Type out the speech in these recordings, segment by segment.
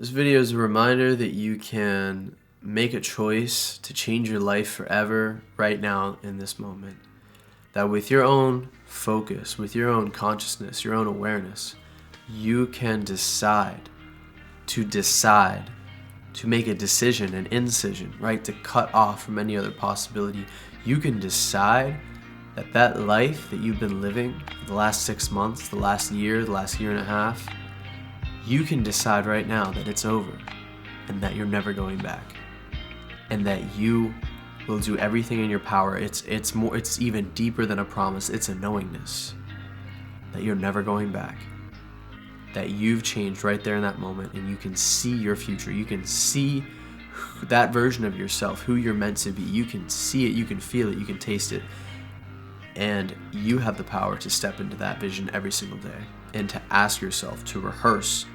This video is a reminder that you can make a choice to change your life forever right now in this moment. That with your own focus, with your own consciousness, your own awareness, you can decide to make a decision, an incision, right? To cut off from any other possibility. You can decide that life that you've been living for the last 6 months, the last year and a half, you can decide right now that it's over and that you're never going back and that you will do everything in your power. It's even deeper than a promise. It's a knowingness that you're never going back, that you've changed right there in that moment, and you can see your future. You can see that version of yourself, who you're meant to be. You can see it, you can feel it, you can taste it. And you have the power to step into that vision every single day and to ask yourself to rehearse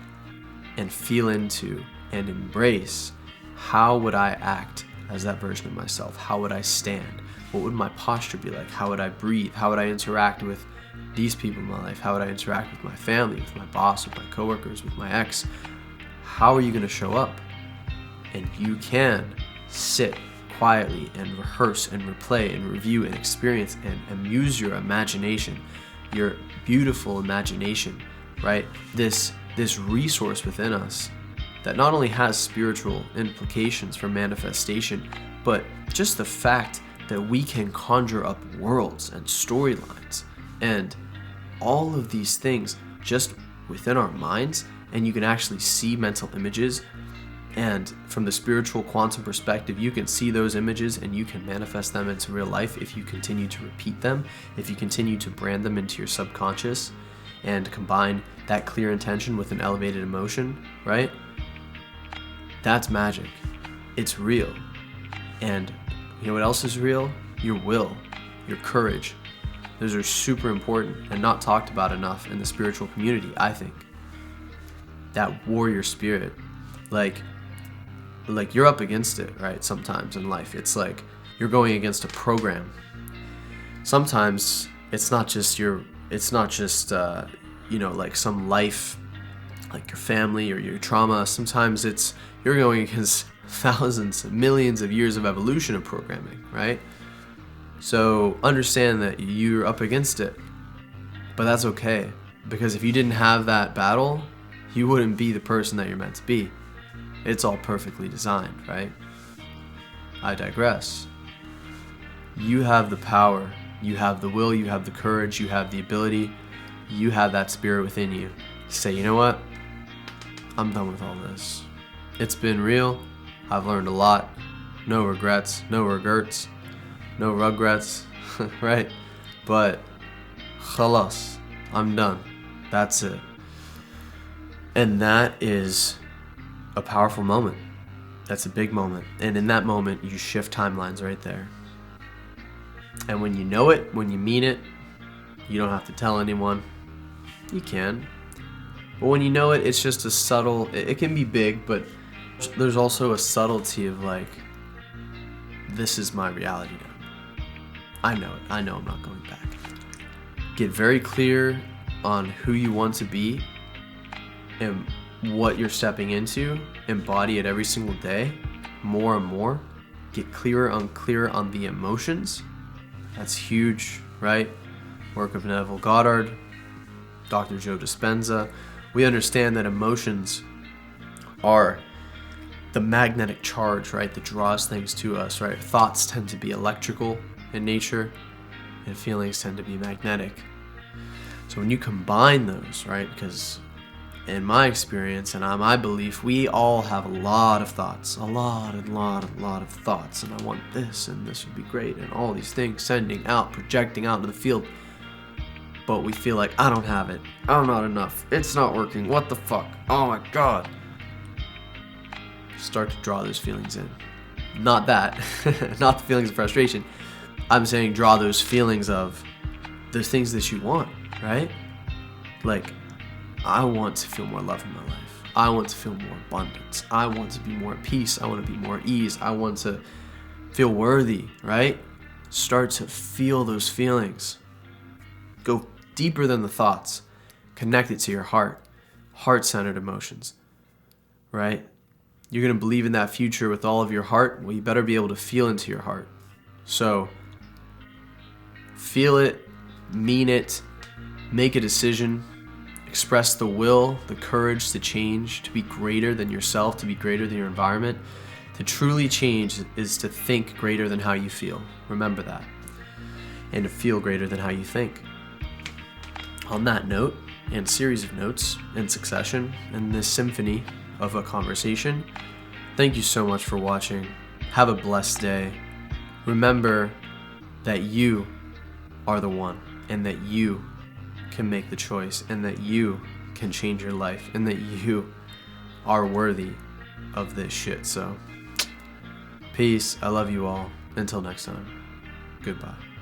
and feel into and embrace, how would I act as that version of myself? How would I stand? What would my posture be like? How would I breathe? How would I interact with these people in my life? How would I interact with my family, with my boss, with my coworkers, with my ex? How are you going to show up? And you can sit quietly and rehearse and replay and review and experience and amuse your imagination, your beautiful imagination, right? This resource within us that not only has spiritual implications for manifestation, but just the fact that we can conjure up worlds and storylines and all of these things just within our minds, and you can actually see mental images. And from the spiritual quantum perspective, you can see those images and you can manifest them into real life if you continue to repeat them, if you continue to brand them into your subconscious and combine that clear intention with an elevated emotion, right? That's magic. It's real. And you know what else is real? Your will, your courage. Those are super important and not talked about enough in the spiritual community, I think. That warrior spirit, like you're up against it, right? Sometimes in life, it's like you're going against a program. Sometimes it's not just like some life, like your family or your trauma. Sometimes you're going against thousands, millions of years of evolution of programming, right? So understand that you're up against it, but that's okay, because if you didn't have that battle, you wouldn't be the person that you're meant to be. It's all perfectly designed, right? I digress. You have the power, you have the will, you have the courage, you have the ability, you have that spirit within you to say, you know what? I'm done with all this. It's been real. I've learned a lot. No regrets, no regrets, no regrets, right? But khalas, I'm done. That's it. And that is a powerful moment. That's a big moment. And in that moment, you shift timelines right there. And when you know it, when you mean it, you don't have to tell anyone. You can. But when you know it, it's just a subtle, it can be big, but there's also a subtlety of like, this is my reality now. I know it. I know I'm not going back. Get very clear on who you want to be and what you're stepping into. Embody it every single day, more and more. Get clearer on the emotions. That's huge, right? Work of Neville Goddard, Dr. Joe Dispenza. We understand that emotions are the magnetic charge, right, that draws things to us, right? Thoughts tend to be electrical in nature, and feelings tend to be magnetic. So when you combine those, right, because in my experience and my belief, we all have a lot of thoughts, a lot of thoughts, and I want this, and this would be great, and all these things sending out, projecting out into the field, but we feel like, I don't have it, I'm not enough, it's not working, what the fuck, oh my god. Start to draw those feelings in. Not that, not the feelings of frustration. I'm saying draw those feelings of the things that you want, right? Like, I want to feel more love in my life. I want to feel more abundance. I want to be more at peace. I want to be more at ease. I want to feel worthy, right? Start to feel those feelings. Go deeper than the thoughts. Connect it to your heart. Heart-centered emotions, right? You're going to believe in that future with all of your heart. Well, you better be able to feel into your heart. So feel it, mean it, make a decision, express the will, the courage to change, to be greater than yourself, to be greater than your environment. To truly change is to think greater than how you feel. Remember that. And to feel greater than how you think. On that note, and series of notes in succession, in this symphony of a conversation, thank you so much for watching. Have a blessed day. Remember that you are the one, and that you can make the choice, and that you can change your life, and that you are worthy of this shit. So, peace. I love you all. Until next time. Goodbye.